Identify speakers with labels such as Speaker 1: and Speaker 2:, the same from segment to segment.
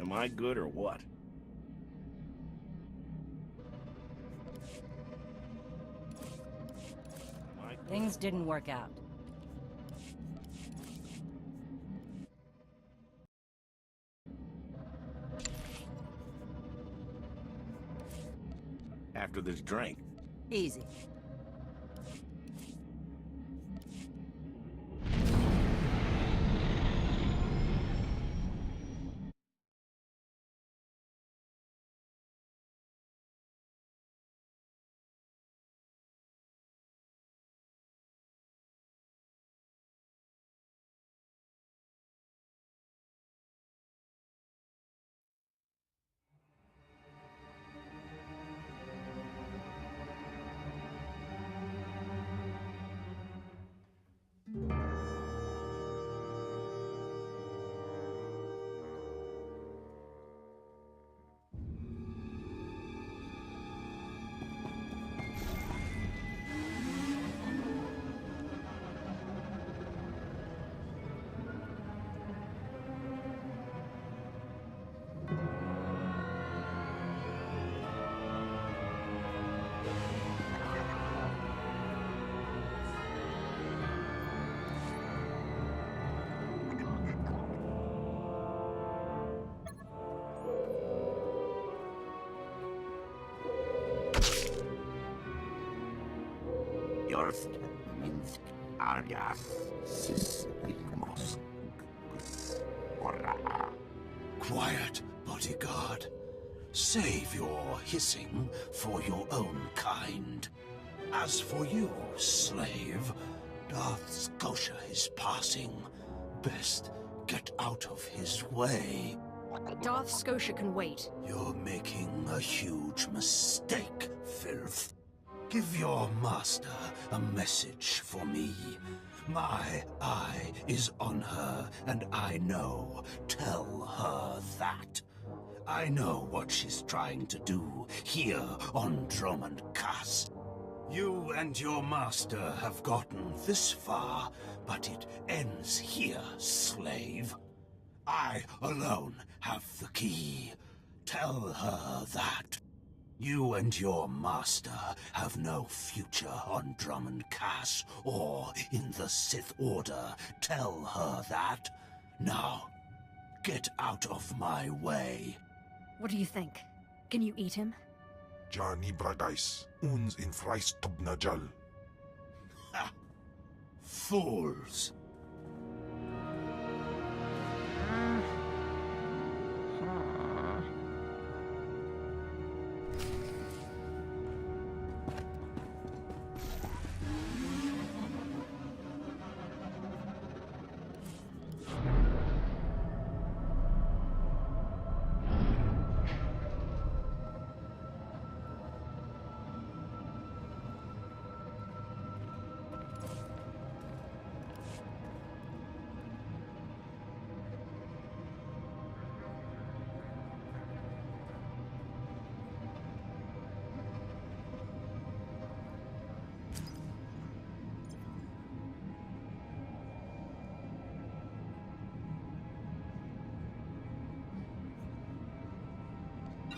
Speaker 1: Am I good or what?
Speaker 2: Things didn't work out.
Speaker 1: After this drink.
Speaker 2: Easy.
Speaker 3: Yorst, Minsk, Arias, Sismos,
Speaker 4: Quiet, bodyguard. Save your hissing for your own kind. As for you, slave, Darth Scotia is passing. Best get out of his way.
Speaker 5: Darth Scotia can wait.
Speaker 4: You're making a huge mistake, filth. Give your master a message for me. My eye is on her, and I know. Tell her that. I know what she's trying to do here on Dromund Kass. You and your master have gotten this far, but it ends here, slave. I alone have the key. Tell her that. You and your master have no future on Dromund Kass or in the Sith Order. Tell her that. Now, get out of my way.
Speaker 5: What do you think? Can you eat him?
Speaker 6: Jani Bradais, uns in Freistubnajal.
Speaker 4: Ha! Fools!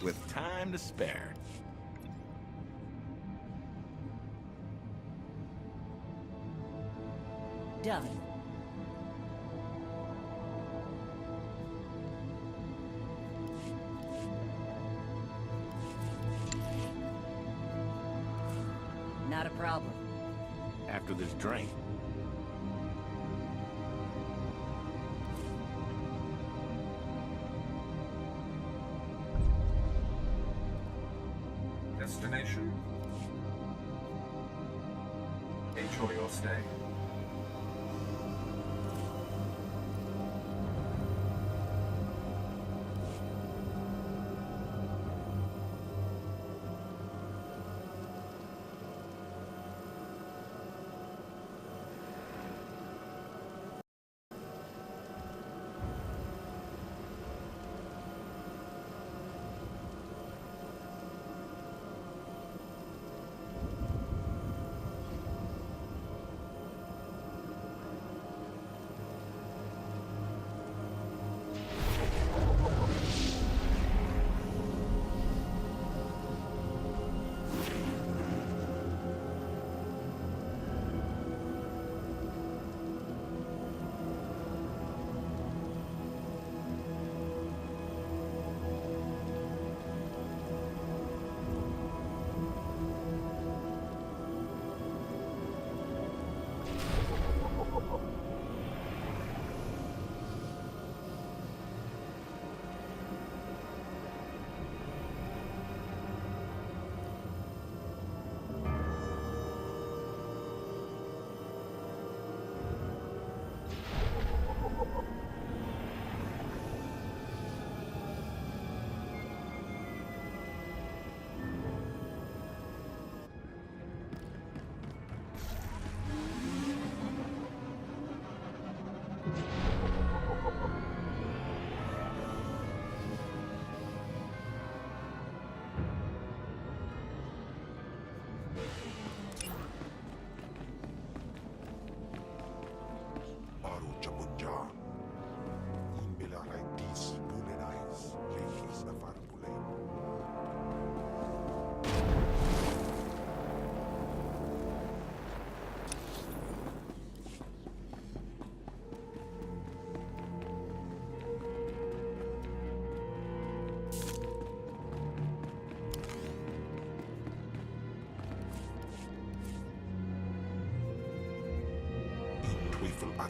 Speaker 1: With time to spare.
Speaker 2: Done. Not a problem.
Speaker 1: After this drink.
Speaker 7: Destination. Enjoy your stay.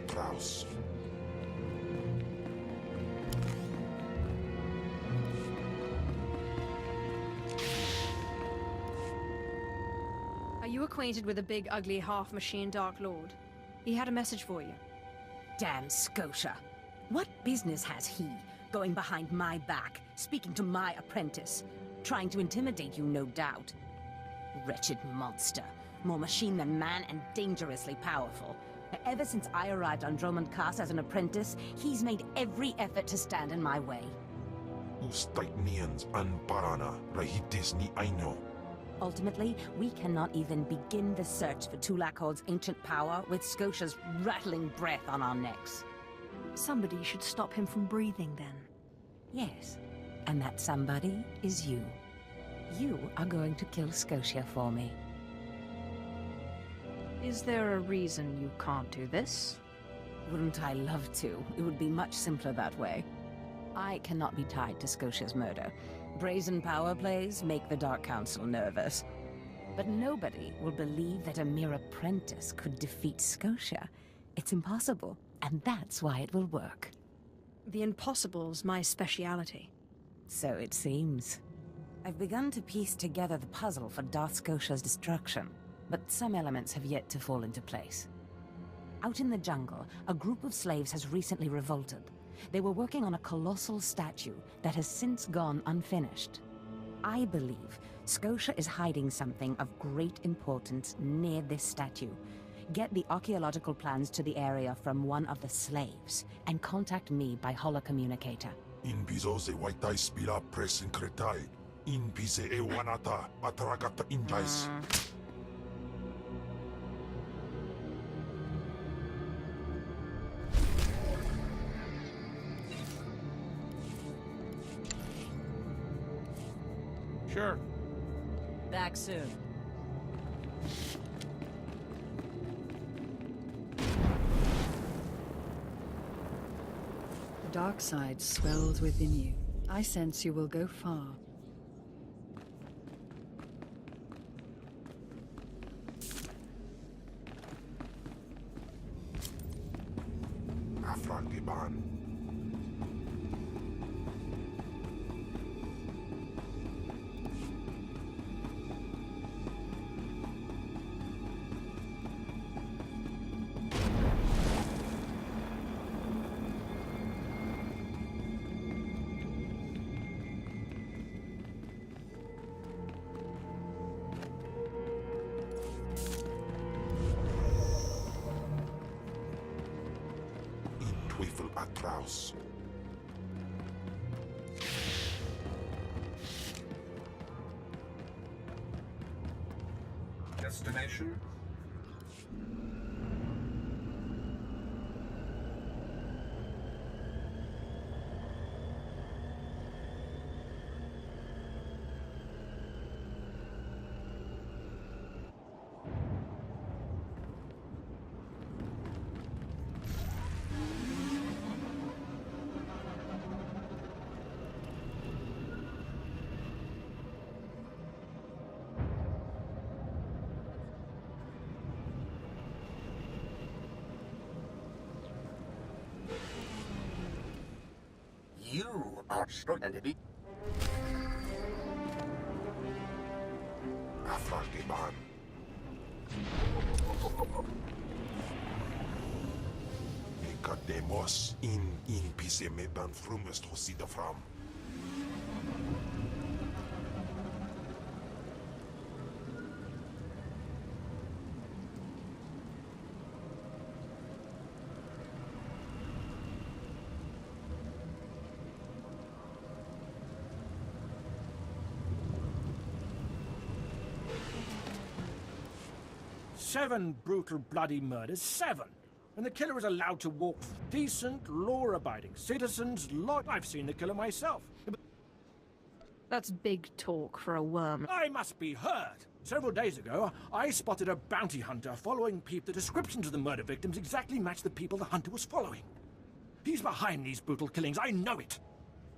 Speaker 6: atraus.
Speaker 5: Are you acquainted with a big, ugly, half-machine Dark Lord? He had a message for you.
Speaker 8: Damn Scotia. What business has he going behind my back, speaking to my apprentice? Trying to intimidate you, no doubt. Wretched monster. More machine than man and dangerously powerful. Ever since I arrived on Dromund Kass as an apprentice, he's made every effort to stand in my way.
Speaker 6: Ustaitnians an parana, rahitis ni aino.
Speaker 8: Ultimately, we cannot even begin the search for Tulakhod's ancient power with Scotia's rattling breath on our necks.
Speaker 5: Somebody should stop him from breathing, then.
Speaker 8: Yes, and that somebody is you. You are going to kill Scotia for me.
Speaker 5: Is there a reason you can't do this?
Speaker 8: Wouldn't I love to? It would be much simpler that way. I cannot be tied to Scotia's murder. Brazen power plays make the Dark Council nervous. But nobody will believe that a mere apprentice could defeat Scotia. It's impossible, and that's why it will work.
Speaker 5: The impossible's my speciality.
Speaker 8: So it seems. I've begun to piece together the puzzle for Darth Scotia's destruction, but some elements have yet to fall into place. Out in the jungle, a group of slaves has recently revolted. They were working on a colossal statue that has since gone unfinished. I believe Scotia is hiding something of great importance near this statue. Get the archaeological plans to the area from one of the slaves, and contact me by holocommunicator.
Speaker 6: In piso se waitai spila presin kretai. In pise e wanata atragata injais.
Speaker 1: Sure.
Speaker 2: Back soon.
Speaker 9: The dark side swells within you. I sense you will go far.
Speaker 6: Afragiban. Teufel atraus.
Speaker 7: Destination?
Speaker 3: You are going to be
Speaker 6: Afragiban. Ecademos in pise medan frumest hosida fram.
Speaker 10: Seven brutal, bloody murders. 7! And the killer is allowed to walk decent, law-abiding citizens. I've seen the killer myself.
Speaker 5: That's big talk for a worm.
Speaker 10: I must be heard. Several days ago, I spotted a bounty hunter following Peev. The descriptions of the murder victims exactly matched the people the hunter was following. He's behind these brutal killings. I know it.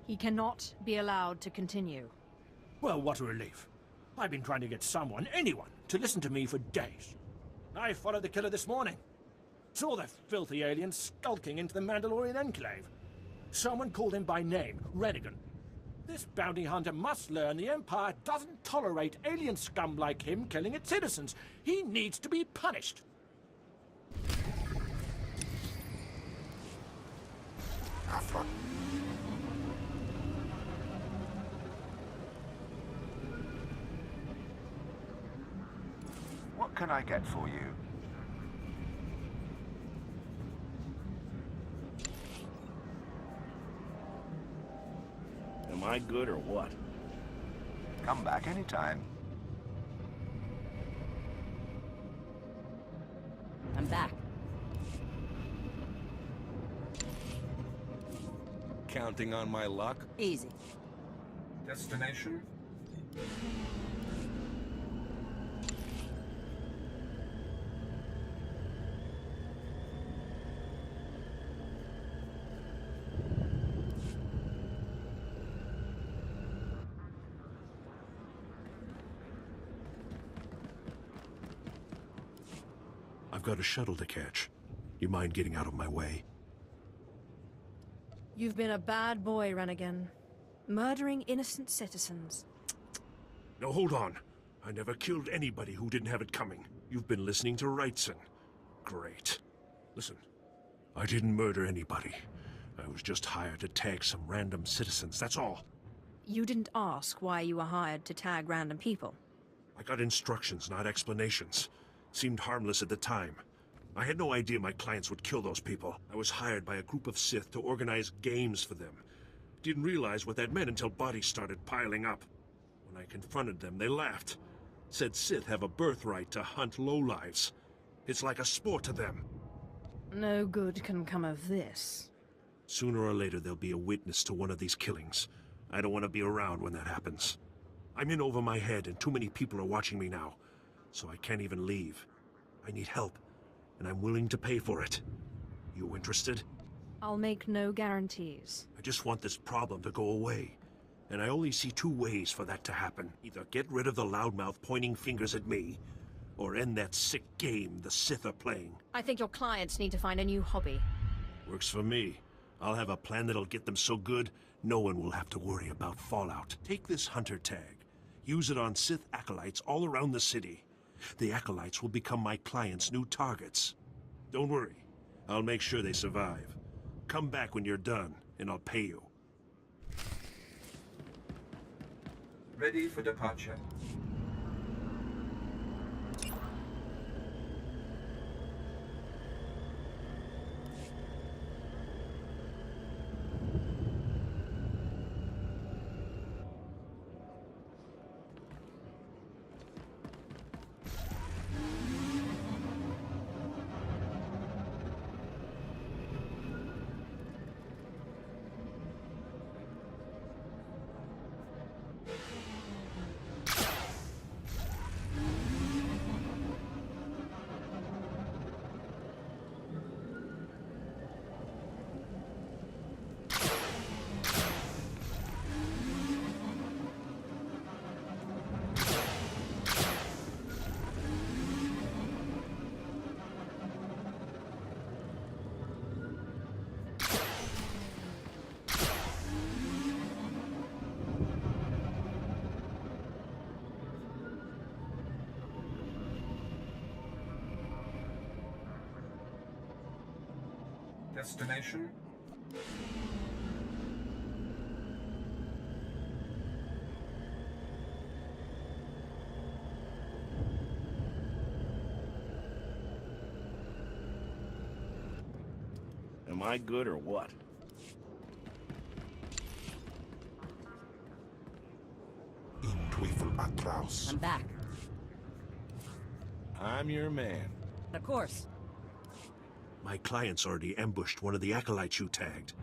Speaker 5: He cannot be allowed to continue.
Speaker 10: Well, what a relief. I've been trying to get someone, anyone, to listen to me for days. I followed the killer this morning. Saw the filthy alien skulking into the Mandalorian Enclave. Someone called him by name, Renegan. This bounty hunter must learn the Empire doesn't tolerate alien scum like him killing its citizens. He needs to be punished.
Speaker 11: What can I get for you?
Speaker 1: Am I good or what?
Speaker 11: Come back anytime.
Speaker 2: I'm back.
Speaker 1: Counting on my luck?
Speaker 2: Easy.
Speaker 7: Destination?
Speaker 12: I've got a shuttle to catch. You mind getting out of my way?
Speaker 5: You've been a bad boy, Renegan. Murdering innocent citizens.
Speaker 12: No, hold on. I never killed anybody who didn't have it coming. You've been listening to Wrightson. Great. Listen, I didn't murder anybody. I was just hired to tag some random citizens, that's all.
Speaker 5: You didn't ask why you were hired to tag random people.
Speaker 12: I got instructions, not explanations. Seemed harmless at the time. I had no idea my clients would kill those people. I was hired by a group of Sith to organize games for them. Didn't realize what that meant until bodies started piling up. When I confronted them, they laughed. Said Sith have a birthright to hunt lowlives. It's like a sport to them.
Speaker 5: No good can come of this.
Speaker 12: Sooner or later, there'll be a witness to one of these killings. I don't want to be around when that happens. I'm in over my head, and too many people are watching me now. So I can't even leave. I need help, and I'm willing to pay for it. You interested?
Speaker 5: I'll make no guarantees.
Speaker 12: I just want this problem to go away. And I only see two ways for that to happen. Either get rid of the loudmouth pointing fingers at me, or end that sick game the Sith are playing.
Speaker 5: I think your clients need to find a new hobby.
Speaker 12: Works for me. I'll have a plan that'll get them so good, no one will have to worry about fallout. Take this hunter tag. Use it on Sith acolytes all around the city. The acolytes will become my clients' new targets. Don't worry. I'll make sure they survive. Come back when you're done, and I'll pay you.
Speaker 7: Ready for departure. Destination?
Speaker 1: Am I good or what?
Speaker 6: In Teufel Atraus.
Speaker 2: I'm back.
Speaker 1: I'm your man.
Speaker 2: Of course.
Speaker 12: My clients already ambushed one of the acolytes you tagged.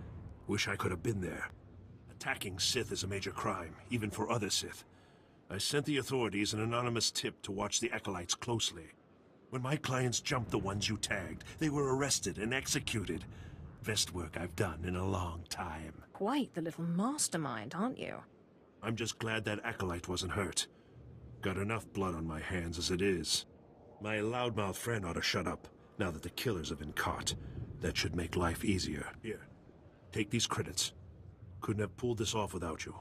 Speaker 12: Wish I could have been there. Attacking Sith is a major crime, even for other Sith. I sent the authorities an anonymous tip to watch the acolytes closely. When my clients jumped the ones you tagged, they were arrested and executed. Best work I've done in a long time.
Speaker 5: Quite the little mastermind, aren't you?
Speaker 12: I'm just glad that acolyte wasn't hurt. Got enough blood on my hands as it is. My loudmouth friend ought to shut up. Now that the killers have been caught, that should make life easier. Here, take these credits. Couldn't have pulled this off without you.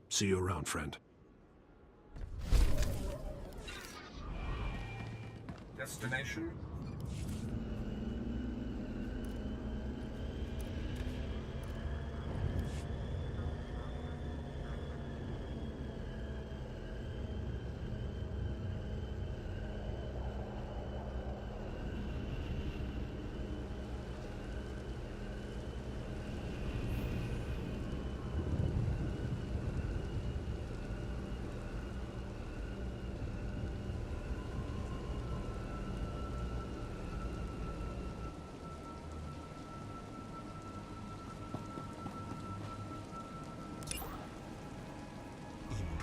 Speaker 12: See you around, friend.
Speaker 7: Destination?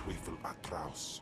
Speaker 6: Teufel atrous.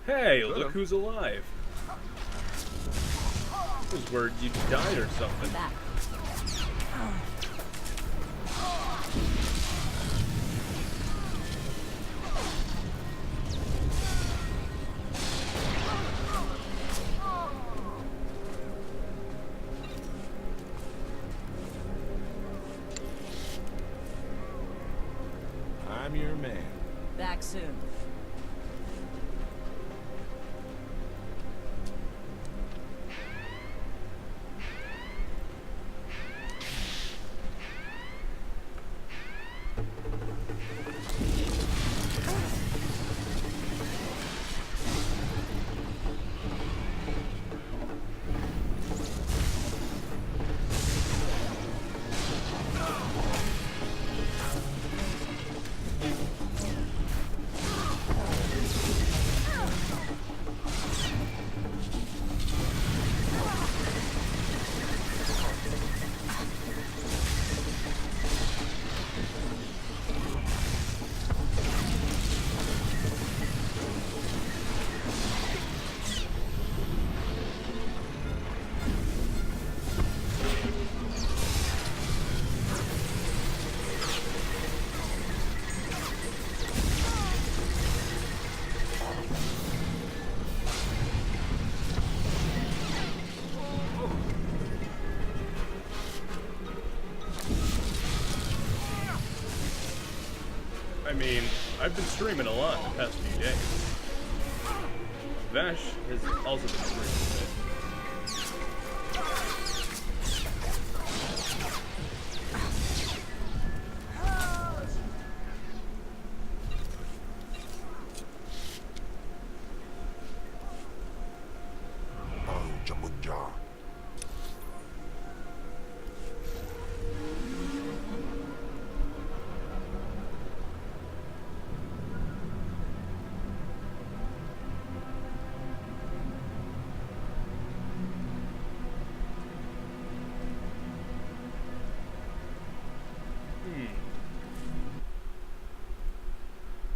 Speaker 13: Hey, look who's alive. I was worried you died or something.
Speaker 2: Back.
Speaker 1: I'm your man.
Speaker 2: Back soon.
Speaker 13: I mean, I've been streaming a lot the past few days. Vash has also been streaming a bit.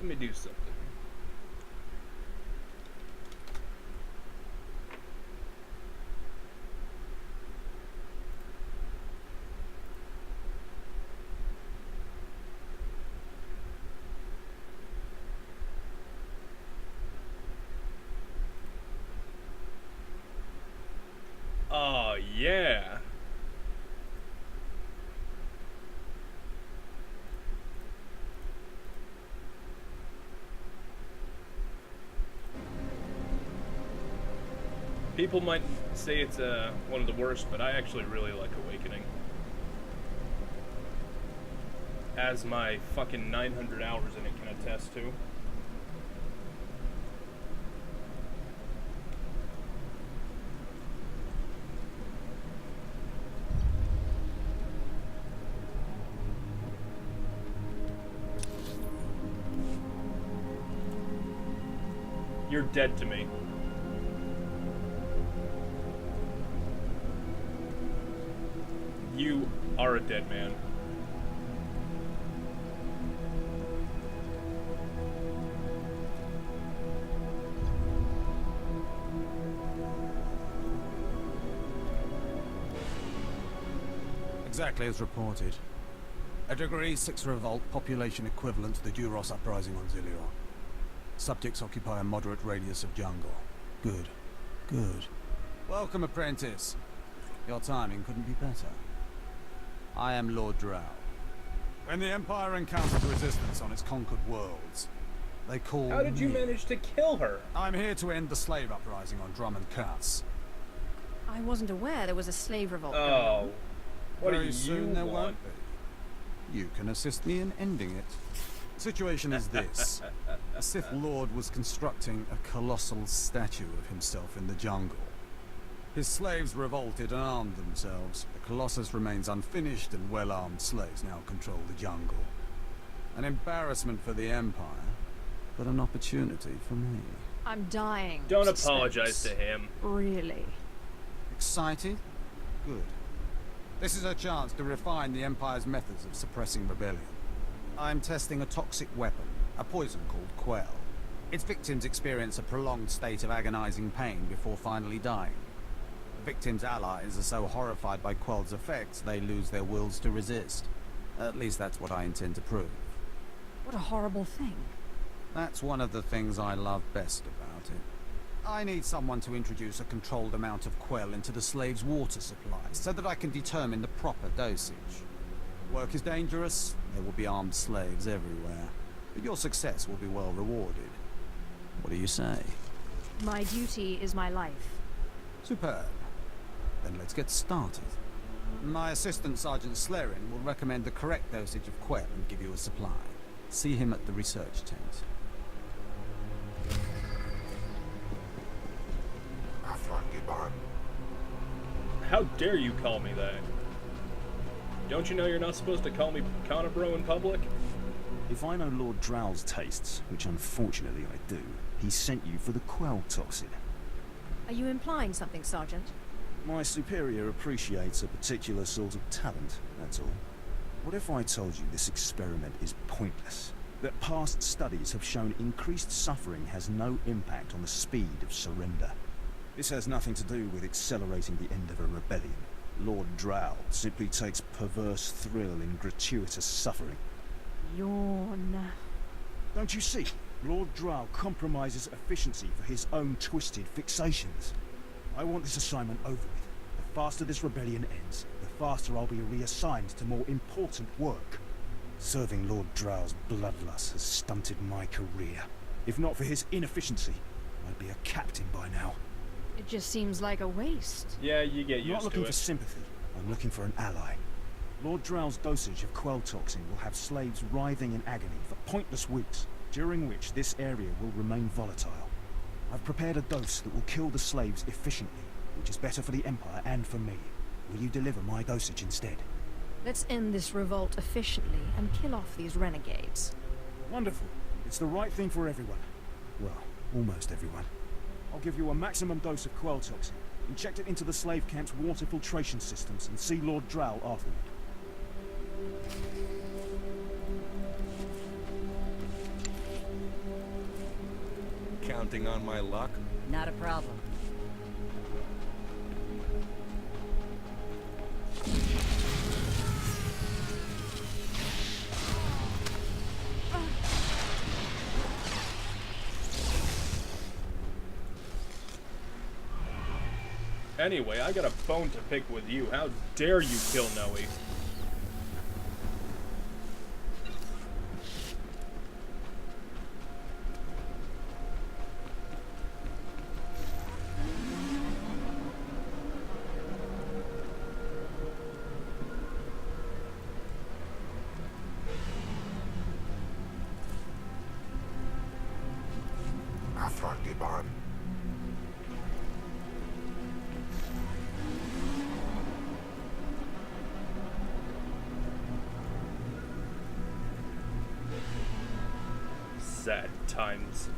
Speaker 13: Let me do something. Oh, yeah. People might say it's one of the worst, but I actually really like Awakening. As my fucking 900 hours in it can attest to. You're dead to me. You are a dead man.
Speaker 14: Exactly as reported. A Degree 6 revolt, population equivalent to the Duros uprising on Zilior. Subjects occupy a moderate radius of jungle. Good. Good. Welcome, apprentice. Your timing couldn't be better. I am Lord Drow. When the Empire encountered resistance on its conquered worlds, they called
Speaker 13: How did you
Speaker 14: me.
Speaker 13: manage to kill her?
Speaker 14: I'm here to end the slave uprising on Dromund Kass.
Speaker 5: I wasn't aware there was a slave revolt going
Speaker 13: Oh.
Speaker 5: on.
Speaker 13: What
Speaker 14: Very
Speaker 13: do you
Speaker 14: soon there
Speaker 13: want?
Speaker 14: won't be. You can assist me in ending it. The situation is this. A Sith Lord was constructing a colossal statue of himself in the jungle. His slaves revolted and armed themselves. The Colossus remains unfinished, and well-armed slaves now control the jungle. An embarrassment for the Empire, but an opportunity for me.
Speaker 5: I'm dying.
Speaker 13: Don't
Speaker 5: of suspense.
Speaker 13: apologize to him.
Speaker 5: Really?
Speaker 14: Excited? Good. This is a chance to refine the Empire's methods of suppressing rebellion. I'm testing a toxic weapon, a poison called Quell. Its victims experience a prolonged state of agonizing pain before finally dying. The victims' allies are so horrified by Quell's effects, they lose their wills to resist. At least that's what I intend to prove.
Speaker 5: What a horrible thing.
Speaker 14: That's one of the things I love best about it. I need someone to introduce a controlled amount of Quell into the slaves' water supply, so that I can determine the proper dosage. Work is dangerous, there will be armed slaves everywhere, but your success will be well rewarded. What do you say?
Speaker 5: My duty is my life.
Speaker 14: Superb. Then let's get started. My assistant, Sergeant Slerin, will recommend the correct dosage of Quell and give you a supply. See him at the research tent.
Speaker 13: How dare you call me that? Don't you know you're not supposed to call me Conabro in public?
Speaker 15: If I know Lord Drow's tastes, which unfortunately I do, he sent you for the Quell toxin.
Speaker 5: Are you implying something, Sergeant?
Speaker 15: My superior appreciates a particular sort of talent, that's all. What if I told you this experiment is pointless? That past studies have shown increased suffering has no impact on the speed of surrender. This has nothing to do with accelerating the end of a rebellion. Lord Drow simply takes perverse thrill in gratuitous suffering.
Speaker 5: Yawn.
Speaker 15: Don't you see? Lord Drow compromises efficiency for his own twisted fixations. I want this assignment over with. The faster this rebellion ends, the faster I'll be reassigned to more important work. Serving Lord Drow's bloodlust has stunted my career. If not for his inefficiency, I'd be a captain by now.
Speaker 5: It just seems like a waste.
Speaker 13: Yeah, you get
Speaker 15: I'm not
Speaker 13: used
Speaker 15: looking
Speaker 13: to
Speaker 15: for
Speaker 13: it.
Speaker 15: sympathy. I'm looking for an ally. Lord Drow's dosage of Quell toxin will have slaves writhing in agony for pointless weeks, during which this area will remain volatile. I've prepared a dose that will kill the slaves efficiently, which is better for the Empire and for me. Will you deliver my dosage instead?
Speaker 5: Let's end this revolt efficiently and kill off these renegades.
Speaker 15: Wonderful. It's the right thing for everyone. Well, almost everyone. I'll give you a maximum dose of Quell toxin. Inject it into the slave camp's water filtration systems and see Lord Drow afterward.
Speaker 1: Counting on my luck?
Speaker 2: Not a problem.
Speaker 13: Anyway, I got a bone to pick with you. How dare you kill Noe?
Speaker 6: Afragiban.
Speaker 13: Sad times.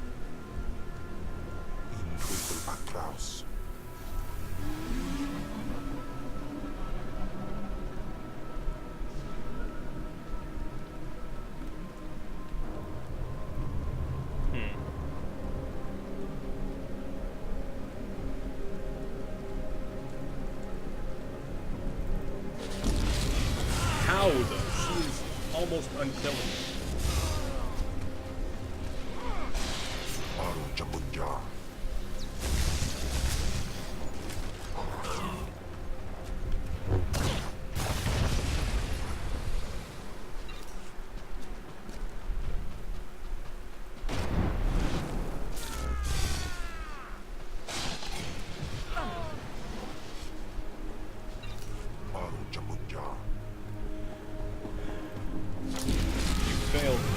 Speaker 6: In Twinkle Atraus.
Speaker 13: How, though? She's almost unkillable.
Speaker 6: Jamunja. Jamunja.
Speaker 13: You failed me.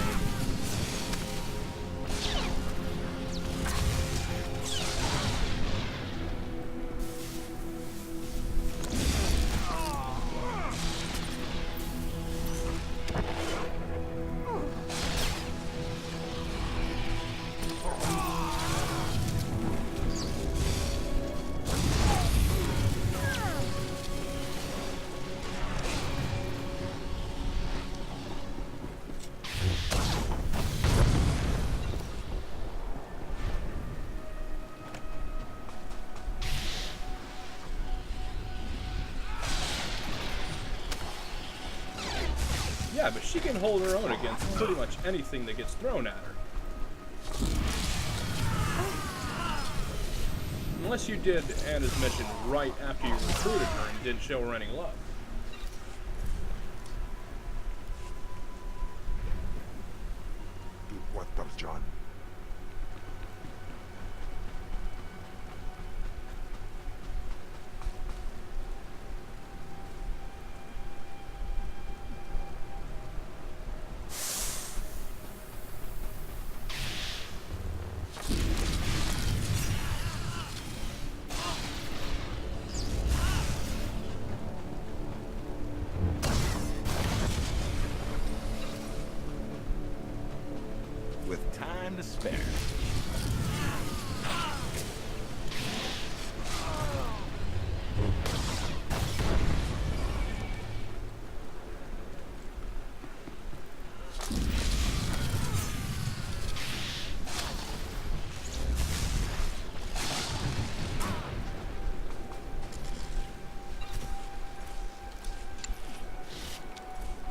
Speaker 13: Yeah, but she can hold her own against pretty much anything that gets thrown at her. Unless you did Anna's mission right after you recruited her and didn't show her any love.
Speaker 6: John.
Speaker 1: With time to spare.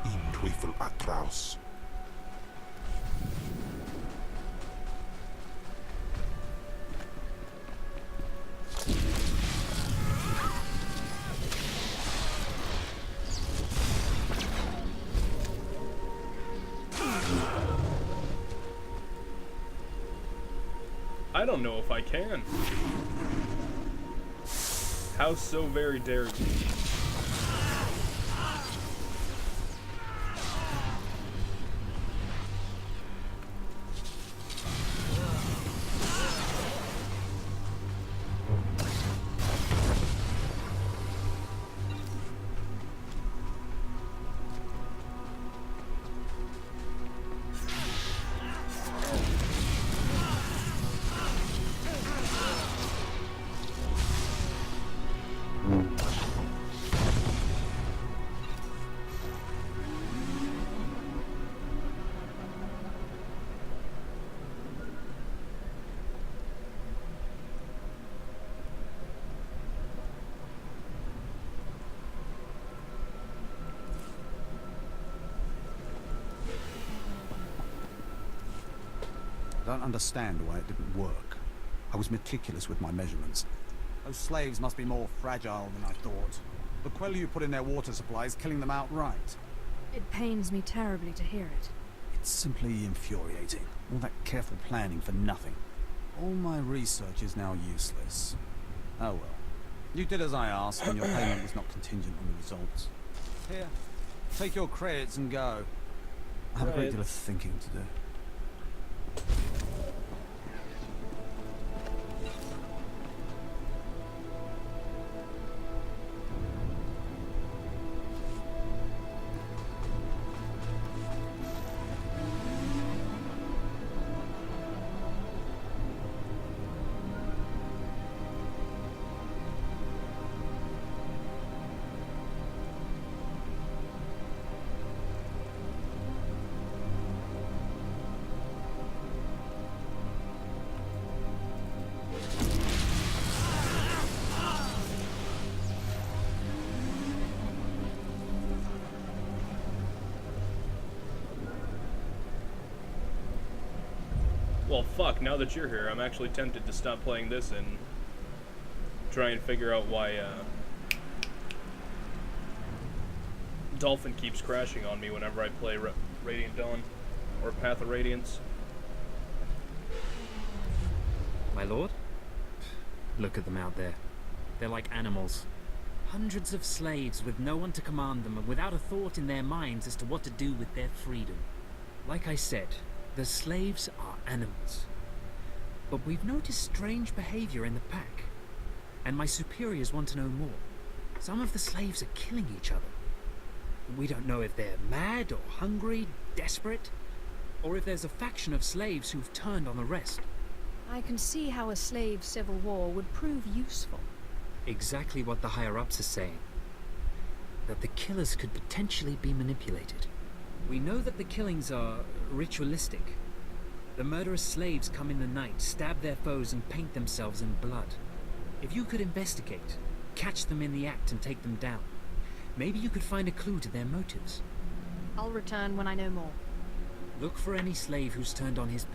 Speaker 6: In Teufel Atraus.
Speaker 13: I don't know if I can. How so very dare you?
Speaker 14: I don't understand why it didn't work. I was meticulous with my measurements. Those slaves must be more fragile than I thought. The quell you put in their water supply is killing them outright.
Speaker 5: It pains me terribly to hear it.
Speaker 14: It's simply infuriating. All that careful planning for nothing. All my research is now useless. Oh well. You did as I asked, and your payment was not contingent on the results. Here, take your credits and go. I have a great deal of thinking to do.
Speaker 13: Well, fuck, now that you're here, I'm actually tempted to stop playing this and try and figure out why, Dolphin keeps crashing on me whenever I play Radiant Dawn or Path of Radiance.
Speaker 16: My lord? Look at them out there. They're like animals. Hundreds of slaves with no one to command them and without a thought in their minds as to what to do with their freedom. Like I said, the slaves are animals. But we've noticed strange behavior in the pack. And my superiors want to know more. Some of the slaves are killing each other. We don't know if they're mad or hungry, desperate, or if there's a faction of slaves who've turned on the rest.
Speaker 5: I can see how a slave civil war would prove useful.
Speaker 16: Exactly what the higher-ups are saying. That the killers could potentially be manipulated. We know that the killings are ritualistic. The murderous slaves come in the night, stab their foes and paint themselves in blood. If you could investigate, catch them in the act and take them down, maybe you could find a clue to their motives.
Speaker 5: I'll return when I know more.
Speaker 16: Look for any slave who's turned on his...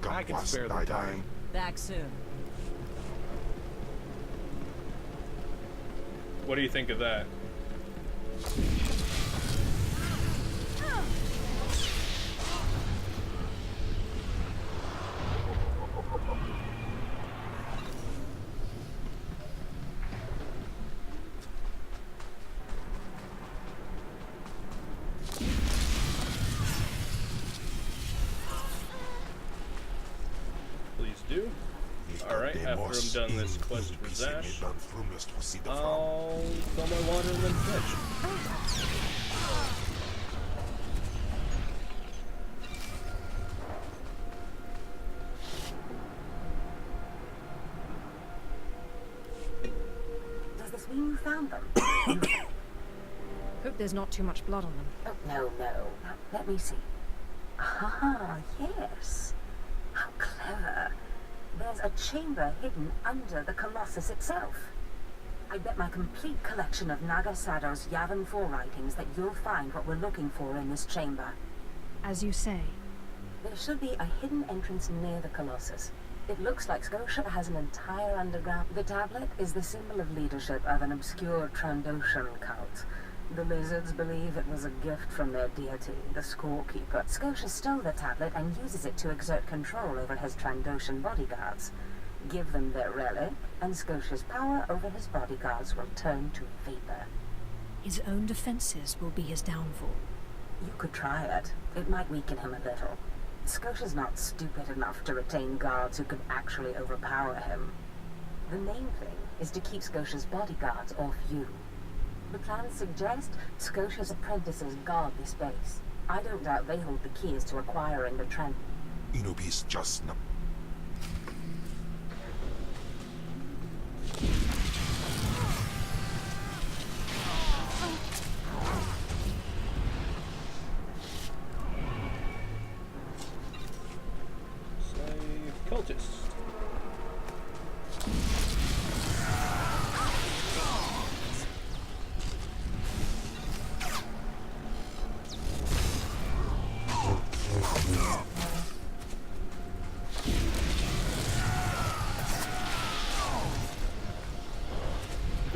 Speaker 1: I can spare the time.
Speaker 2: Back soon.
Speaker 13: What do you think of that? Please do. Alright, after I'm done this quest for Zash, I'll fill my water and then fish.
Speaker 8: Does this mean you found them?
Speaker 5: Hope there's not too much blood on them.
Speaker 8: Oh, no. Now, let me see. Ah, yes. How clever. There's a chamber hidden under the Colossus itself. I bet my complete collection of Nagasado's Yavin 4 writings that you'll find what we're looking for in this chamber.
Speaker 5: As you say.
Speaker 8: There should be a hidden entrance near the Colossus. It looks like Scotia has an entire underground... The tablet is the symbol of leadership of an obscure Trandoshan cult. The lizards believe it was a gift from their deity, the Scorekeeper. Scotia stole the tablet and uses it to exert control over his Trandoshan bodyguards. Give them their relic, and Scotia's power over his bodyguards will turn to vapor.
Speaker 5: His own defenses will be his downfall.
Speaker 8: You could try it. It might weaken him a little. Scotia's not stupid enough to retain guards who could actually overpower him. The main thing is to keep Scotia's bodyguards off you. The plans suggest Scotia's apprentices guard this base. I don't doubt they hold the keys to acquiring the Trent.
Speaker 6: Inubis just not.
Speaker 13: Slave cultist.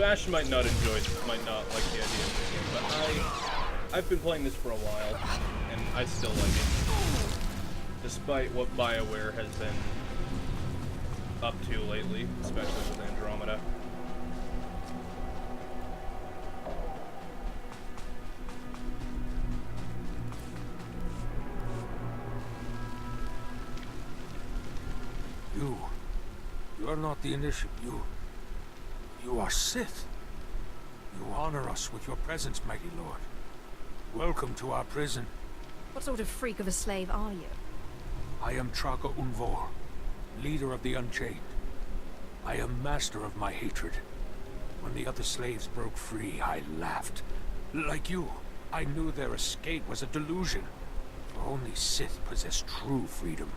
Speaker 13: Vash might not like the idea of this game, but I've been playing this for a while, and I still like it, despite what BioWare has been up to lately, especially with Andromeda.
Speaker 17: You're not the initiate. You are Sith. You honor us with your presence, mighty lord. Welcome to our prison.
Speaker 5: What sort of freak of a slave are you?
Speaker 17: I am Traka Unvor, leader of the Unchained. I am master of my hatred. When the other slaves broke free, I laughed. Like you, I knew their escape was a delusion. For only Sith possess true freedom.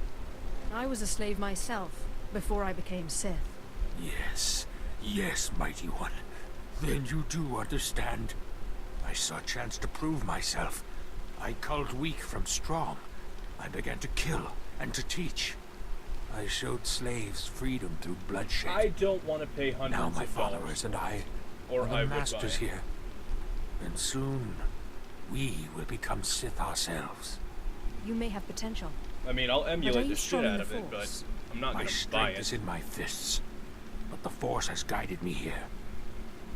Speaker 5: I was a slave myself, before I became Sith.
Speaker 17: Yes, mighty one. Then you do understand. I saw a chance to prove myself. I culled weak from strong. I began to kill and to teach. I showed slaves freedom through bloodshed.
Speaker 13: I don't want to pay hundreds
Speaker 17: now my
Speaker 13: of dollars
Speaker 17: followers and I
Speaker 13: or
Speaker 17: are
Speaker 13: I
Speaker 17: the
Speaker 13: would
Speaker 17: masters
Speaker 13: buy.
Speaker 17: here. And soon, we will become Sith ourselves.
Speaker 5: You may have potential.
Speaker 13: I mean, I'll
Speaker 5: But are
Speaker 13: emulate
Speaker 5: you
Speaker 13: the shit
Speaker 5: strong in
Speaker 13: out
Speaker 5: the
Speaker 13: of it, but
Speaker 5: Force?
Speaker 13: I'm not
Speaker 17: My
Speaker 13: going to buy
Speaker 17: strength
Speaker 13: it.
Speaker 17: is in my fists, but the Force has guided me here.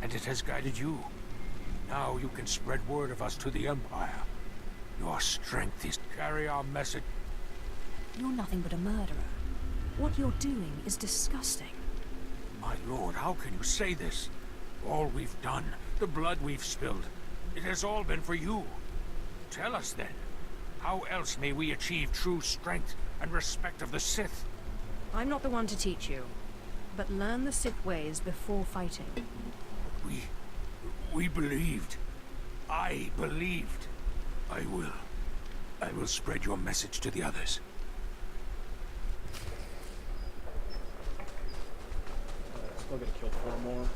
Speaker 17: And it has guided you. Now you can spread word of us to the Empire. Your strength is carry our message.
Speaker 5: You're nothing but a murderer. What you're doing is disgusting.
Speaker 17: My lord, how can you say this? All we've done, the blood we've spilled, it has all been for you. Tell us then, how else may we achieve true strength and respect of the Sith?
Speaker 5: I'm not the one to teach you, but learn the Sith ways before fighting.
Speaker 17: We believed. I believed. I will spread your message to the others.
Speaker 13: Still gonna kill 4 more.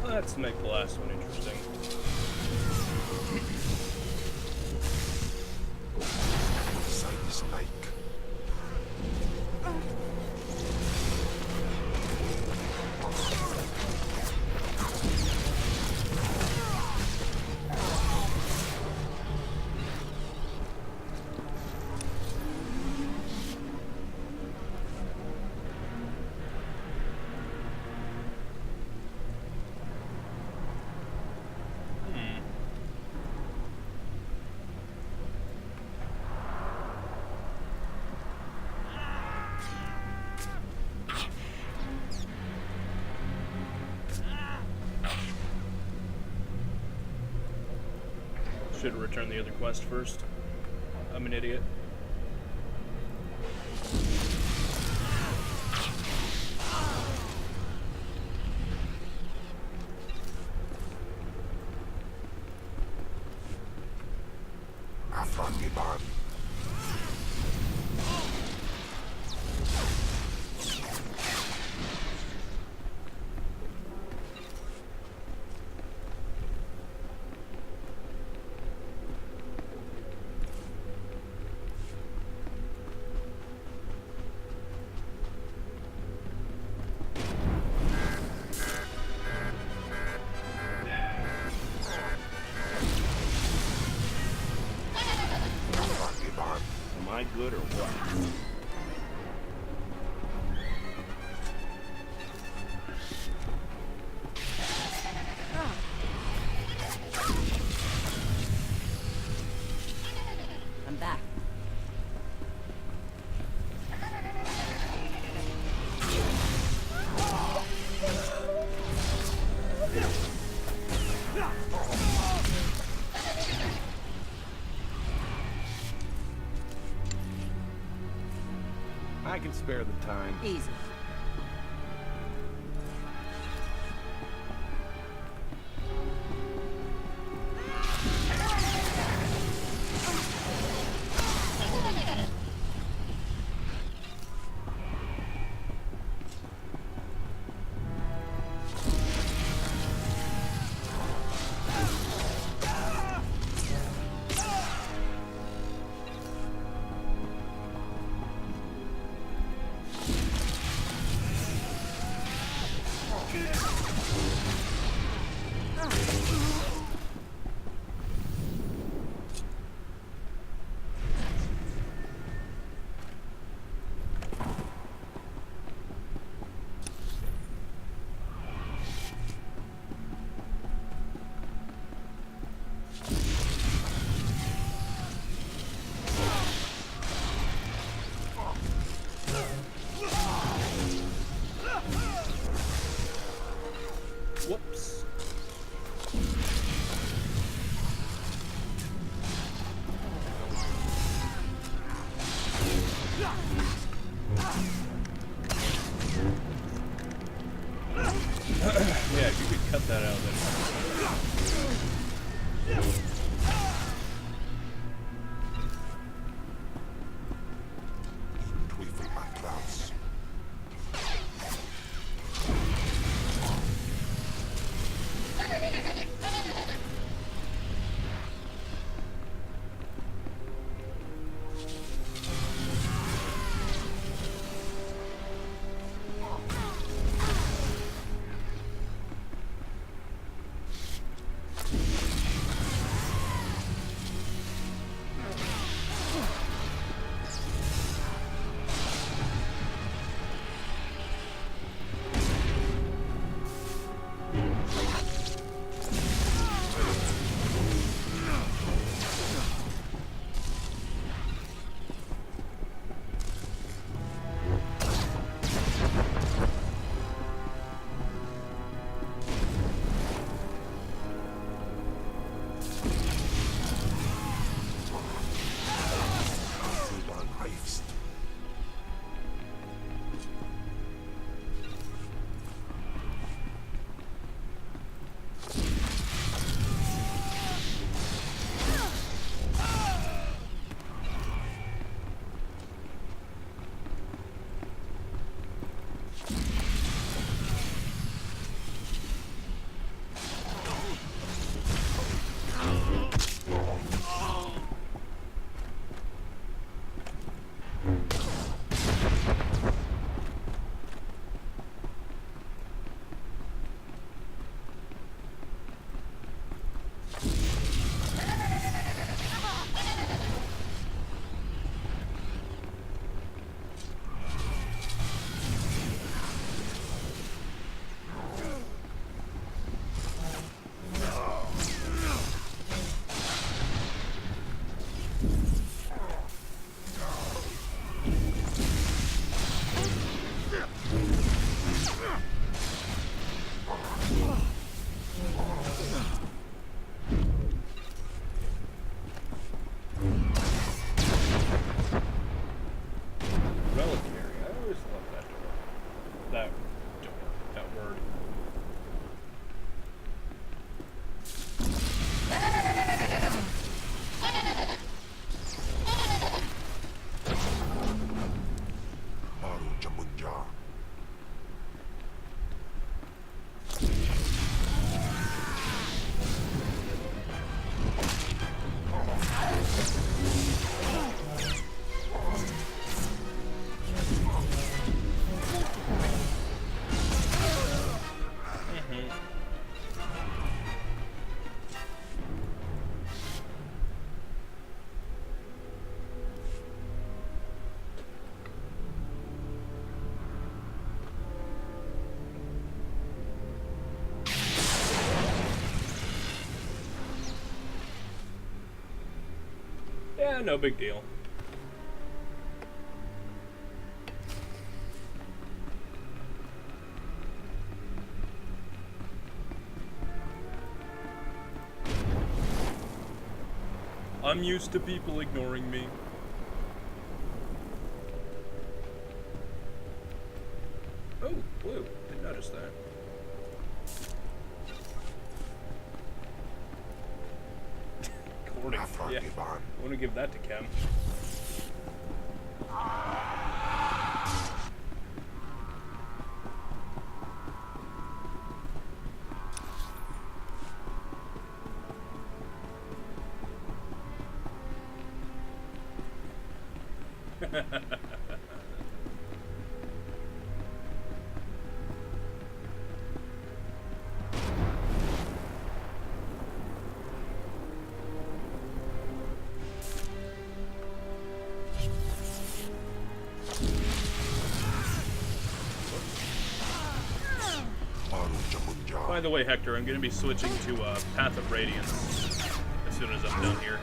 Speaker 13: Let's make the last one interesting.
Speaker 1: Inside this lake.
Speaker 13: Should return the other quest first. I'm an idiot.
Speaker 1: Afrangiban.
Speaker 12: Am I good or what?
Speaker 2: I'm back.
Speaker 18: I can spare the time.
Speaker 2: Easy.
Speaker 13: Whoops. Yeah, if you could cut that out, then. Yeah, no big deal. I'm used to people ignoring me. Oh, blue. Didn't notice that. Corning. Yeah. I want to give that to Chem. By the way, Hector, I'm going to be switching to Path of Radiance as soon as I'm done here.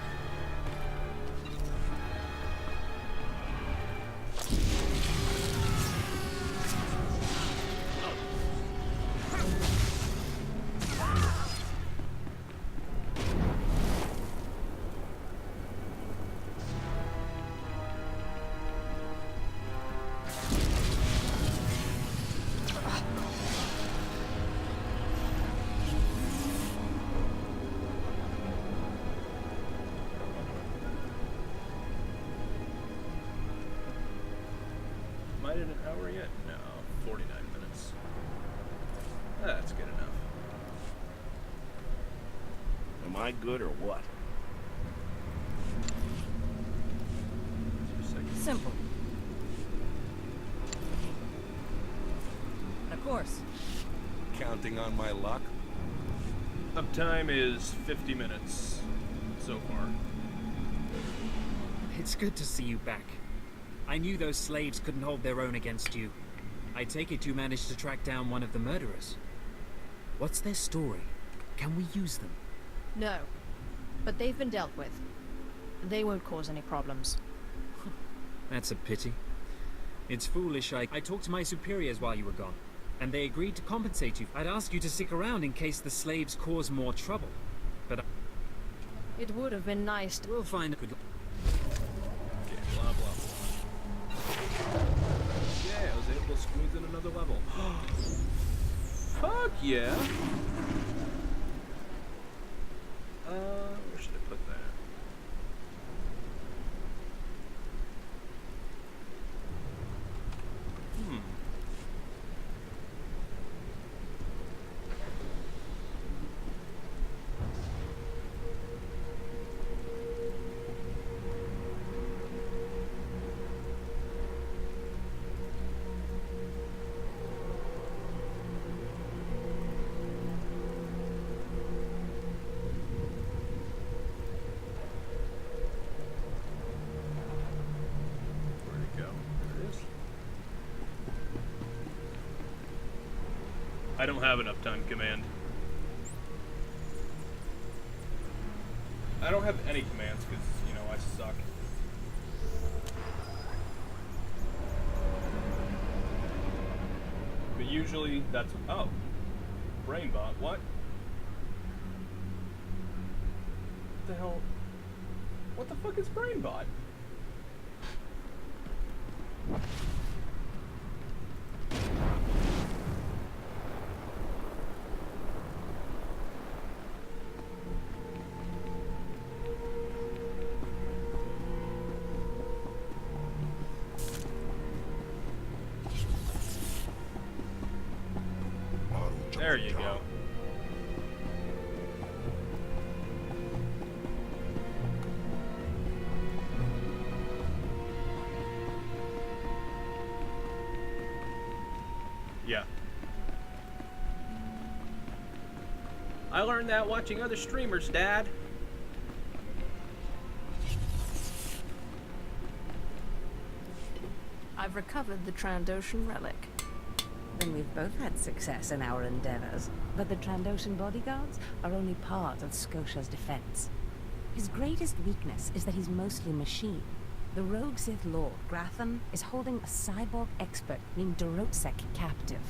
Speaker 13: made it an hour yet? No, 49 minutes. That's good enough.
Speaker 12: Am I good or what?
Speaker 2: Simple. Of course.
Speaker 17: Counting on my luck?
Speaker 13: Uptime is 50 minutes so far.
Speaker 16: It's good to see you back. I knew those slaves couldn't hold their own against you. I take it you managed to track down one of the murderers. What's their story? Can we use them?
Speaker 5: No. But they've been dealt with. They won't cause any problems.
Speaker 16: That's a pity. It's foolish. I talked to my superiors while you were gone, and they agreed to compensate you. I'd ask you to stick around in case the slaves cause more trouble. But
Speaker 5: it would have been nice to...
Speaker 16: We'll find a good...
Speaker 13: Okay, blah, blah, blah. Yeah, I was able to squeeze in another level. Fuck yeah! Where should I put that? I don't have an uptime command. I don't have any commands because, you know, I suck. But usually that's... Oh. Brainbot, what? What the hell? What the fuck is Brainbot? There you go. Yeah. I learned that watching other streamers, Dad.
Speaker 5: I've recovered the Trandoshan relic.
Speaker 8: Then we've both had success in our endeavors, but the Trandoshan bodyguards are only part of Scotia's defense. His greatest weakness is that he's mostly machine. The rogue Sith Lord, Grathan, is holding a cyborg expert named Dorotsek captive.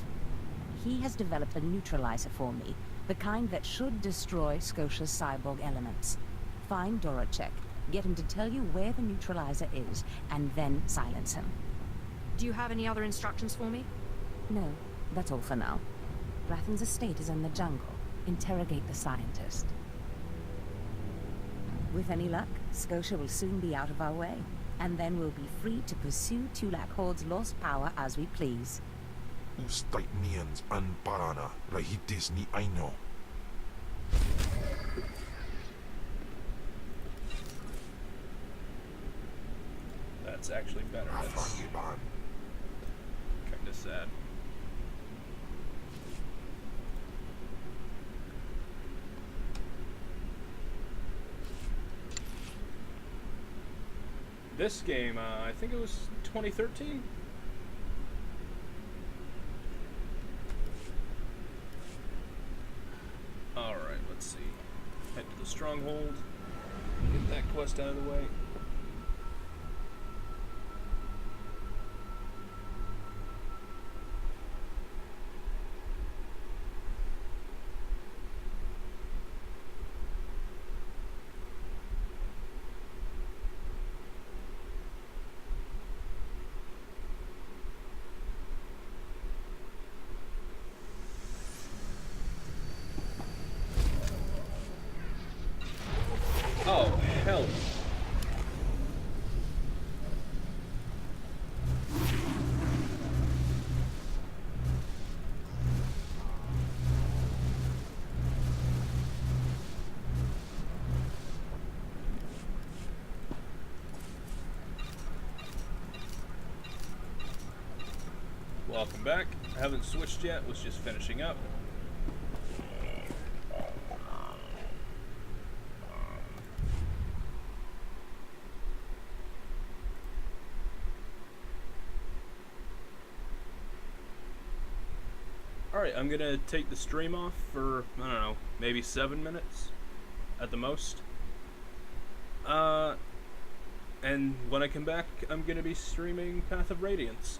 Speaker 8: He has developed a neutralizer for me, the kind that should destroy Scotia's cyborg elements. Find Dorotsek, get him to tell you where the neutralizer is, and then silence him.
Speaker 5: Do you have any other instructions for me?
Speaker 8: No, that's all for now. Grathan's estate is in the jungle. Interrogate the scientist. With any luck, Scotia will soon be out of our way, and then we'll be free to pursue Tulak Horde's lost power as we please.
Speaker 6: Ustaitnians an parana, rahitis ni aino.
Speaker 13: That's actually better. That's kinda sad. This game, I think it was 2013? Alright, let's see. Head to the stronghold. Get that quest out of the way. Oh, hell. welcome back. I haven't switched yet, was just finishing up. Alright, I'm gonna take the stream off for, I don't know, maybe 7 minutes at the most. And when I come back, I'm gonna be streaming Path of Radiance.